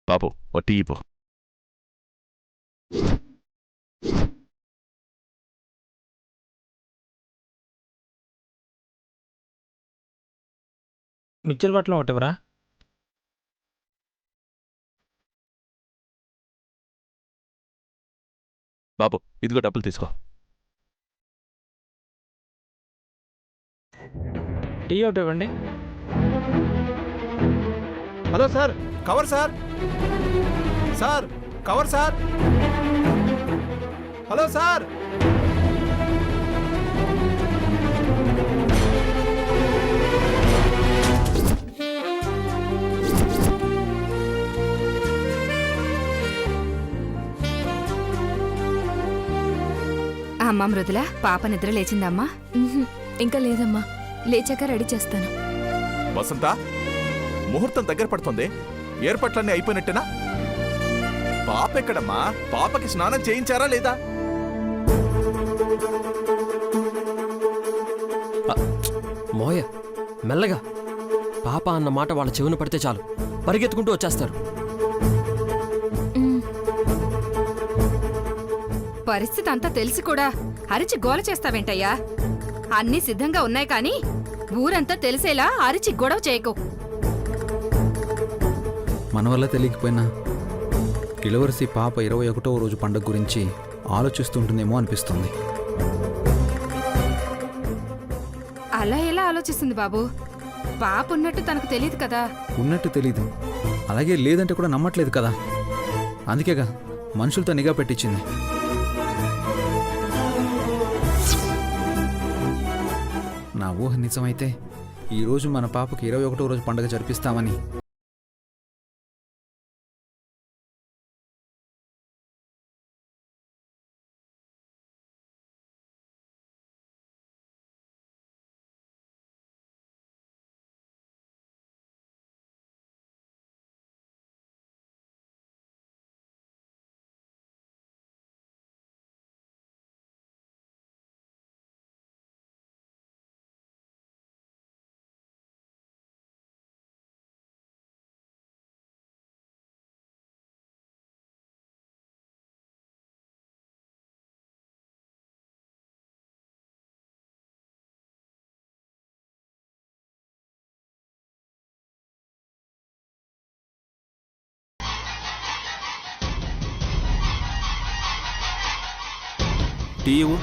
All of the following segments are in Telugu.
బాబు ఓ టీ ఇవ్వు. మిక్చర్ బాటిల్ ఒకటివరా? బాబు ఇదిగో డబ్బులు తీసుకో. టీ ఒకటి ఇవ్వండి. Hello sir, cover sir. Sir cover sir. Hello sir. అమ్మా మృదుల, పాప నిద్ర లేచిందమ్మా? ఇంకా లేదమ్మా, లేచాక రెడీ చేస్తాను. వసంత, ముహూర్తం దగ్గర పడుతుంది, ఏర్పాట్లన్నీ అయిపోయినట్టేనా? పాప ఎక్కడమ్మా? పాపకి స్నానం చేయించారా లేదా? మోయ మెల్లగా, పాప అన్న మాట వాళ్ళ చెవున పడితే చాలు పరిగెత్తుకుంటూ వచ్చేస్తారు. పరిస్థితి అంతా తెలిసి కూడా అరిచి గోల చేస్తావేంటయ్యా? అన్నీ సిద్ధంగా ఉన్నాయి కానీ ఊరంతా తెలిసేలా అరిచి గొడవ చేయకు. మన వల్ల తెలియకపోయినా ఇలవరసి పాప 21వ రోజు పండుగ గురించి ఆలోచిస్తుంటుందేమో అనిపిస్తుంది. అలా ఎలా ఆలోచిస్తుంది బాబు? పాప ఉన్నట్టు తనకు తెలియదు కదా. ఉన్నట్టు తెలీదు, అలాగే లేదంటే కూడా నమ్మట్లేదు కదా. అందుకేగా మనుషులతో నిఘా పెట్టించింది. నా ఊహ నిజమైతే ఈరోజు మన పాపకి 21వ రోజు పండుగ జరిపిస్తామని టీ ఇవ్వు.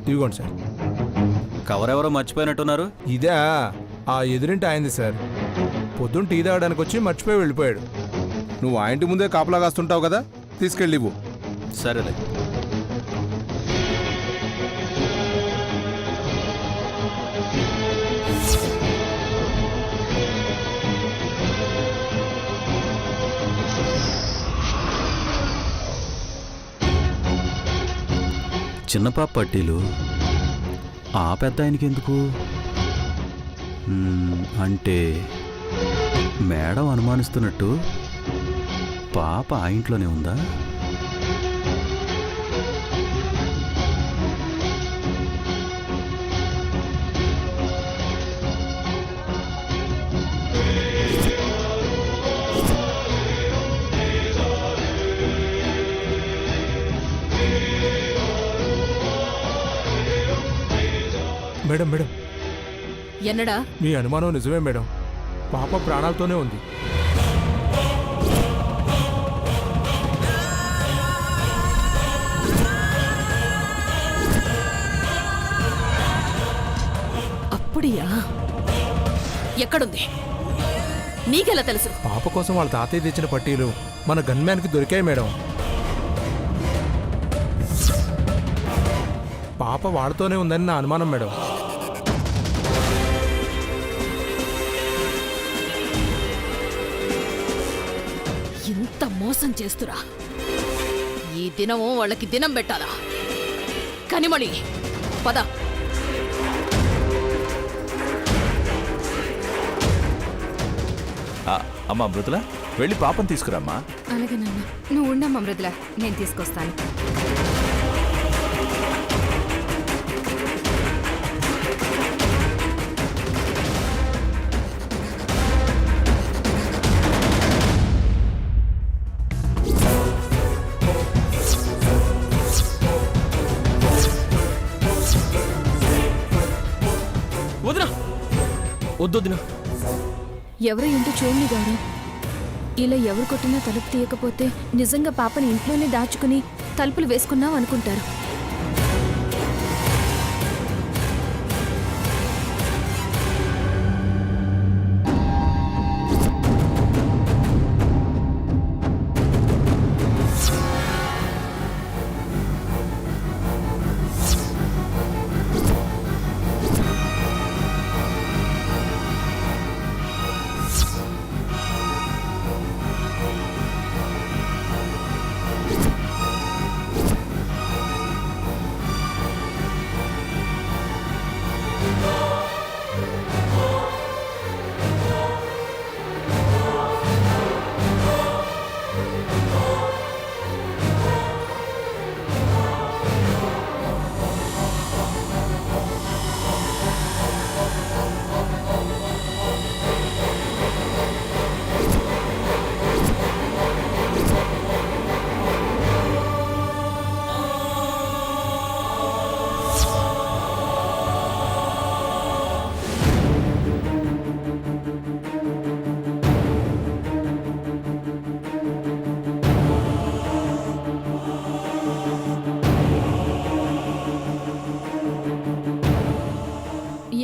ఇదిగోండి సార్. కవర్ ఎవరో మర్చిపోయినట్టున్నారు. ఇదే ఆ ఎదురింటి అయింది సార్. పొద్దున్న టీ తాగడానికి వచ్చి మర్చిపోయి వెళ్ళిపోయాడు. నువ్వు ఆ ఇంటి ముందే కాపలా కాస్తుంటావు కదా, తీసుకెళ్ళివు. సరేలే. చిన్నపాప పట్టీలు ఆ పెద్ద ఆయనకి ఎందుకు? అంటే మేడం అనుమానిస్తున్నట్టు పాప ఆ ఇంట్లోనే ఉందా? Madam madam, ఎన్నడా? మీ అనుమానం నిజమే మేడం. పాప ప్రాణాలతోనే ఉంది. అప్పుడియా? ఎక్కడుంది? నీకెలా తెలుసు? పాప కోసం వాళ్ళ తాతయ్య తెచ్చిన పట్టీలు మన గన్మ్యాన్కి దొరికాయి మేడం. పాప వాడితోనే ఉందని నా అనుమానం మేడం. ఇంత మోసం చేస్తురా? ఈ దినము వాళ్ళకి దినం పెట్టాలా? కనిమణి పద. అమ్మా మృదుల, వెళ్ళి పాపం తీసుకురామ్మా. అలాగే నాన్న. నువ్వు ఉండమ్మా మృదుల, నేను తీసుకొస్తాను. వదినా వద్దొద్దునా. ఎవరు ఏంటో చూడండి గారు. ఇలా ఎవరు కొట్టినా తలుపు తీయకపోతే నిజంగా పాపని ఇంట్లోనే దాచుకుని తలుపులు వేసుకున్నాం అనుకుంటారు.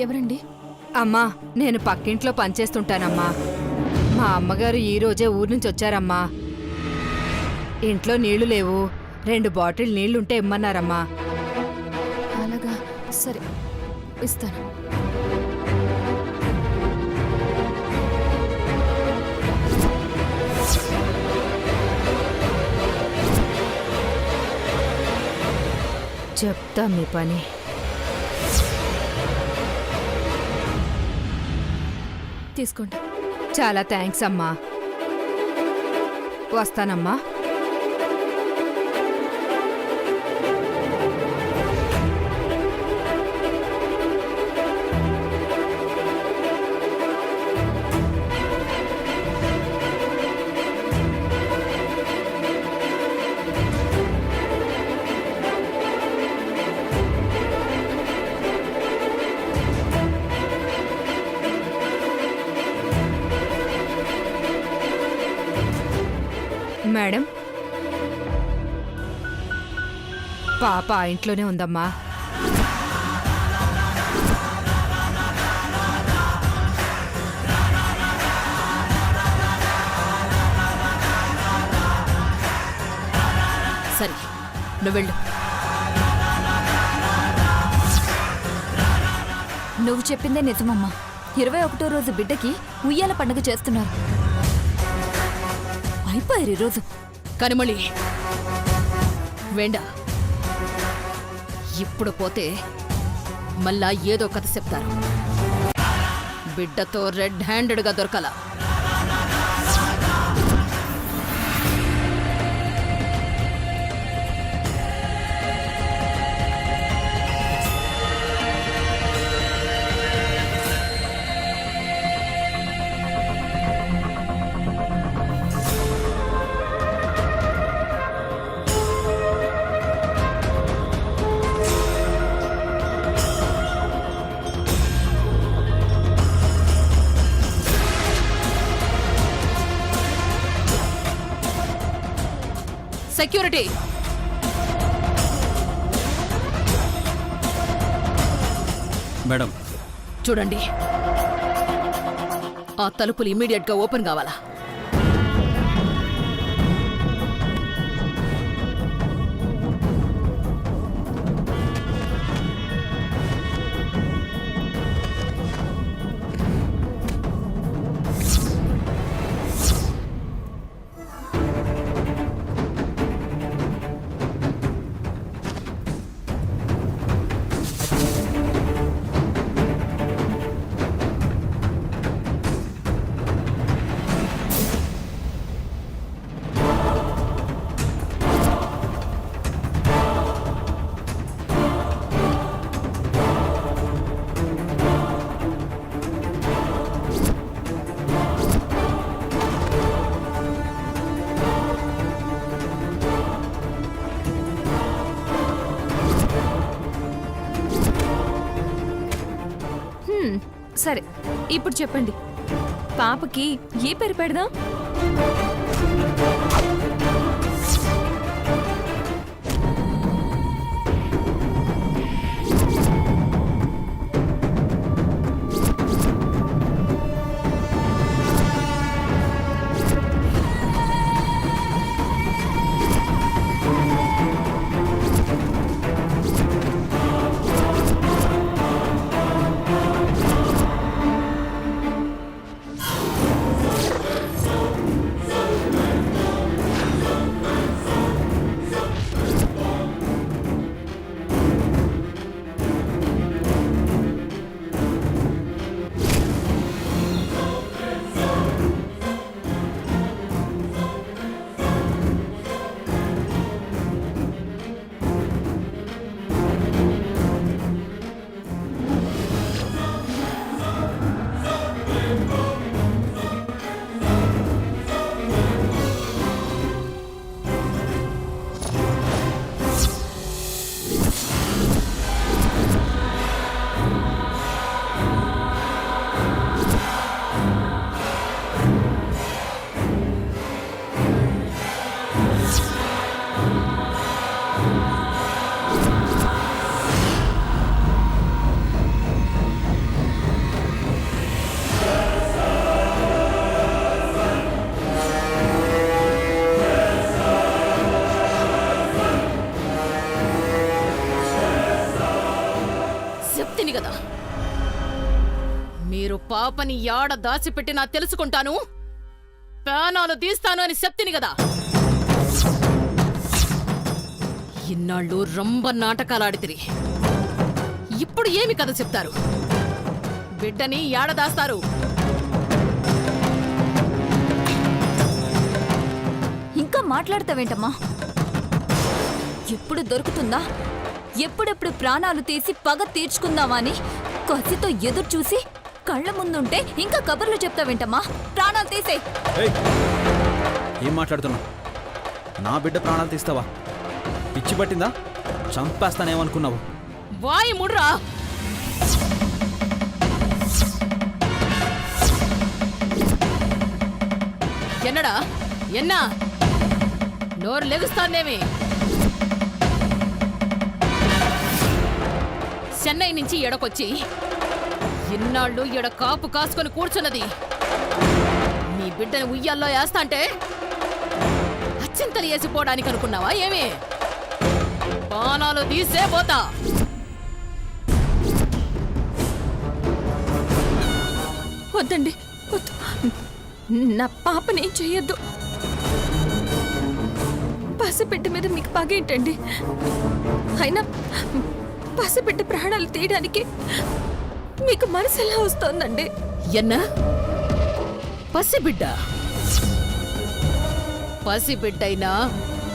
ఎవరండి? అమ్మా, నేను పక్కింట్లో పనిచేస్తుంటానమ్మా. మా అమ్మగారు ఈ రోజే ఊరు నుంచి వచ్చారమ్మా. ఇంట్లో నీళ్లు లేవు, 2 బాటిల్ నీళ్లుంటే ఇమ్మన్నారమ్మా. అలాగా, సరే ఇస్తాను. చెప్తా మీ పని. తీసుకోండి. చాలా థ్యాంక్స్ అమ్మా. వస్తానమ్మా. మేడం, పాప ఆ ఇంట్లోనే ఉందమ్మా. సరే, నువ్వు వెళ్ళు. నువ్వు చెప్పిందే నిజమమ్మా. 21వ రోజు బిడ్డకి ఉయ్యాల పండుగ చేస్తున్నారు. అయిపోయారు ఈరోజు. కనుమళి వేండా, ఇప్పుడు పోతే మళ్ళా ఏదో కథ చెప్తారు. బిడ్డతో రెడ్ హ్యాండెడ్గా దొరకాల. సెక్యూరిటీ, మేడం, చూడండి, ఆ తలుపులు ఇమ్మీడియట్గా ఓపెన్ కావాలా. సరే ఇప్పుడు చెప్పండి, పాపకి ఏ పేరు పెడదాం? చెప్తిని కదా, మీరు పాపని యాడ దాచిపెట్టినా తెలుసుకుంటాను, ప్రాణాలు తీస్తాను అని చెప్తిని కదా. ఇన్నాళ్ళు రొంబ నాటకాలాడితిరి, ఇప్పుడు ఏమి కథ చెప్తారు? బిడ్డని యాడ దాస్తారు? ఇంకా మాట్లాడతావేంటమ్మా? ఎప్పుడు దొరుకుతుందా, ఎప్పుడెప్పుడు ప్రాణాలు తీసి పగ తీర్చుకుందామా అని కసితో ఎదురు చూసి కళ్ళ ముందుంటే ఇంకా కబుర్లు చెప్తావేంటమ్మా? ప్రాణాలు తీసే. ఏం మాట్లాడుతున్నావు? నా బిడ్డ ప్రాణాలు తీస్తావా? పిచ్చి పట్టిందా? చంపేస్తానేమనుకున్నావు? వాయి ముడ్రా. ఎన్నడా ఎన్నా నోరు లెగుస్తానేమి? చెన్నై నుంచి ఎడకొచ్చి ఇన్నాళ్ళు ఎడ కాపు కాసుకొని కూర్చున్నది నీ బిడ్డని ఉయ్యాల్లో వేస్తాంటే అచ్చింతలు వేసిపోవడానికి అనుకున్నావా ఏమి? పానాలు తీసే పోతా. వద్దండి, వద్దు. నా పాపనేం చెయ్యొద్దు. పసిబిడ్డ మీద మీకు పగేంటండి? అయినా పసిబిడ్డ ప్రాణాలు తీయడానికి మీకు మనసు ఎలా వస్తోందండి? ఎన్నా పసిబిడ్డ? పసిబిడ్డైనా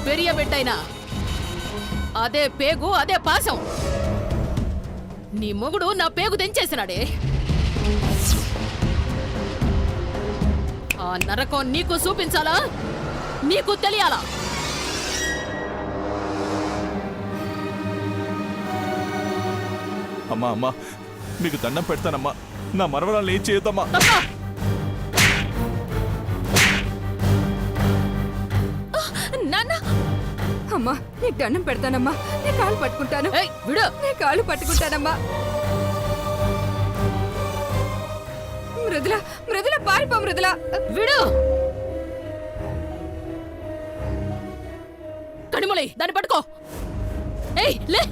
పెరియ బిడ్డైనా అదే పేగు, అదే పాసం. నీ మొగుడు నా పేగు తెంచేసినాడే. ఆ నరకం నీకు చూపించాలా, నీకు తెలియాలా? అమ్మా అమ్మా, మీకు దండం పెడతానమ్మా, నా మనవరాలు ఏం చేయొద్దమ్మా. నాన్న, అమ్మా నీకు దండం పెడతానమ్మా, నీ కాళ్ళు పట్టుకుంటాను. ఏయ్, విడు. నీ కాళ్ళు పట్టుకుంటానమ్మా. మృదుల, మృదుల పారిపో మృదుల. విడు. కడిములై దాన్ని పట్టుకో. ఏయ్ లే.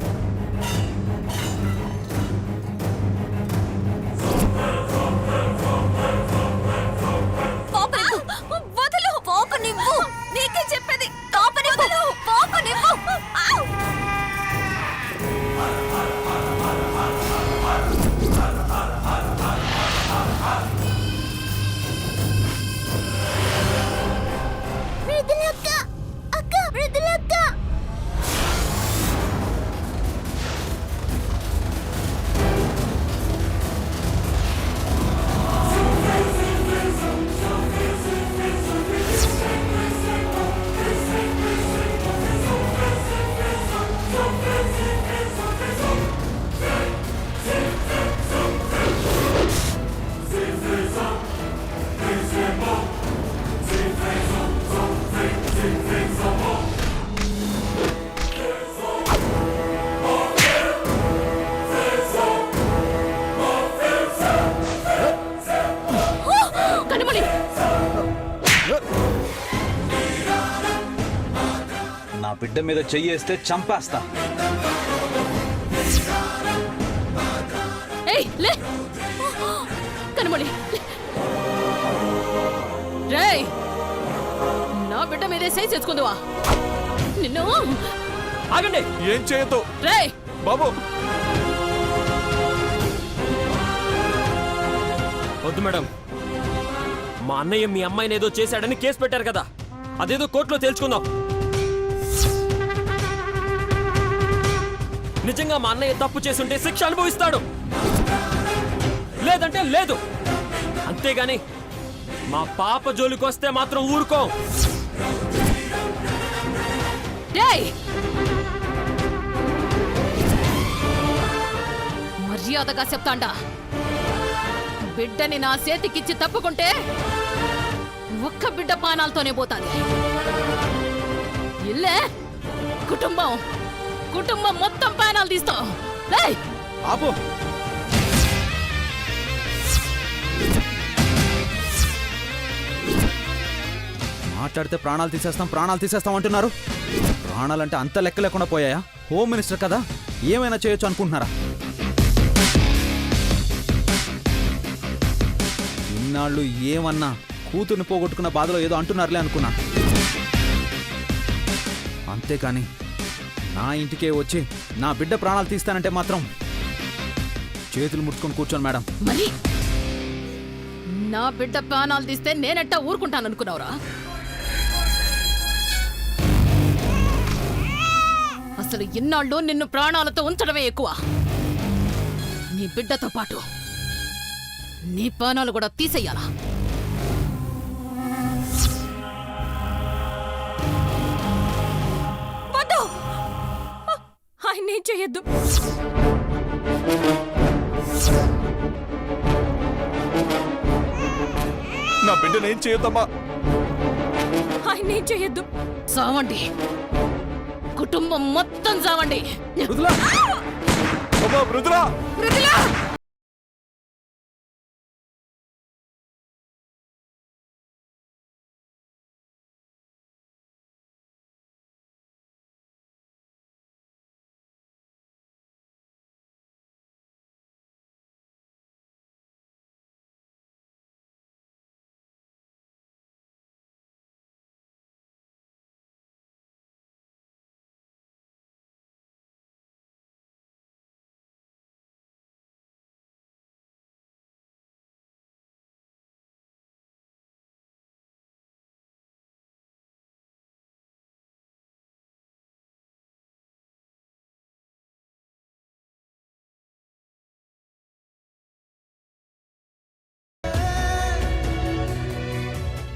వదలు. పాప నివ్వు. నీకే చెప్పేది. పాప నివ్వు. పాప నివ్వు. బిడ్డ మీద చెయ్యేస్తే చంపేస్తా. ఏయ్ లే కనుమొళి రేయ్ నా బిడ్డ మీదే సై చేసుకుందువా నిన్ను ఆగండి. ఏం చేయొద్దు రేయ్ బాబు. వద్దు మేడం, మా అన్నయ్య మీ అమ్మాయిని ఏదో చేశాడని కేసు పెట్టారు కదా, అదేదో కోర్టులో తేల్చుకుందాం. నిజంగా మా అన్నయ్య తప్పు చేసుంటే శిక్ష అనుభవిస్తాడు, లేదంటే లేదు. అంతేగాని మా పాప జోలికొస్తే మాత్రం ఊరుకో. రేయ్ మర్యాదగా చెప్తాండా, బిడ్డని నా చేతికిచ్చి తప్పుకుంటే ఒక్క బిడ్డ పానాలతోనే పోతాది. ఇల్లే కుటుంబం కుటుంబం మొత్తం పానాలు తీస్తావు. రేయ్ ఆపు. మాట్లాడితే ప్రాణాలు తీసేస్తాం అంటున్నారు. ప్రాణాలంటే అంత లెక్క లేకుండా పోయాయా? హోమ్ మినిస్టర్ కదా, ఏమైనా చేయొచ్చు అనుకుంటున్నారా? ఇన్నాళ్ళు ఏమన్నా కూతుర్ని పోగొట్టుకున్న బాధలో ఏదో అంటున్నారులే అనుకున్నా. అంతేకాని నా ఇంటికే వచ్చి నా బిడ్డ ప్రాణాలు తీస్తానంటే మాత్రం చేతులు ముడుచుకొని కూర్చోను మేడం. మరి నా బిడ్డ ప్రాణాలు తీస్తే నేనెట్టా ఊరుకుంటాను అనుకున్నావురా? అసలు ఇన్నాళ్ళు నిన్ను ప్రాణాలతో ఉంచడమే ఎక్కువ. నీ బిడ్డతో పాటు నీ ప్రాణాలు కూడా తీసేయాలా? వద్దు, ఆయన్నేం చేయొద్దు. నా బిడ్డను ఏం చేయొద్దమ్మా. ఆయన్నేం చేయొద్దు. చావండి, కుటుంబం మొత్తం చావండి. అమ్మా మృదులా.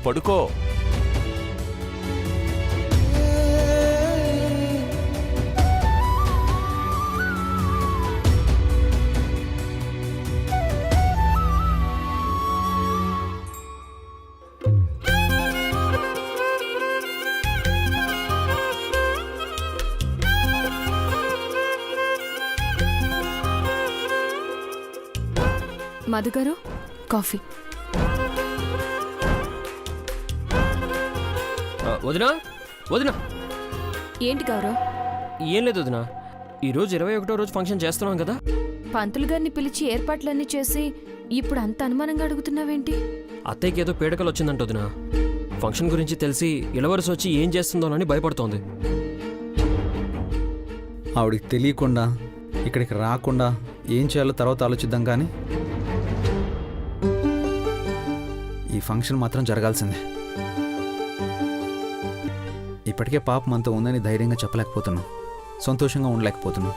పడుకో. మధు గారు, కాఫీ. వదినా వదినా. ఏంటి గౌరవ్? ఏం లేదు వదినా, ఈరోజు 21వ రోజు ఫంక్షన్ చేస్తున్నాం కదా. పంతులు గారిని పిలిచి ఏర్పాట్లన్నీ చేసి ఇప్పుడు అంత అనుమానంగా అడుగుతున్నావేంటి? అత్తయ్యకి ఏదో పీడకలు వచ్చిందంట వదినా. ఫంక్షన్ గురించి తెలిసి ఇలవరసి వచ్చి ఏం చేస్తుందోనని భయపడుతోంది. ఆవిడికి తెలియకుండా ఇక్కడికి రాకుండా ఏం చేయాలో తర్వాత ఆలోచిద్దాం. కానీ ఈ ఫంక్షన్ మాత్రం జరగాల్సిందే. ఇప్పటికే పాపం అంత ఉందని ధైర్యంగా చెప్పలేకపోతున్నాం, సంతోషంగా ఉండలేకపోతున్నాం.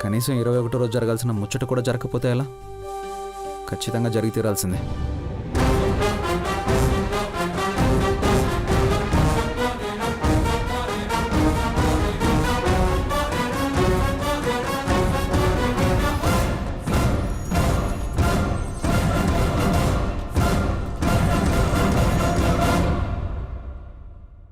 కనీసం 21వ రోజు జరగాల్సిన ముచ్చట కూడా జరగకపోతే ఎలా? ఖచ్చితంగా జరిగి తీరాల్సిందే.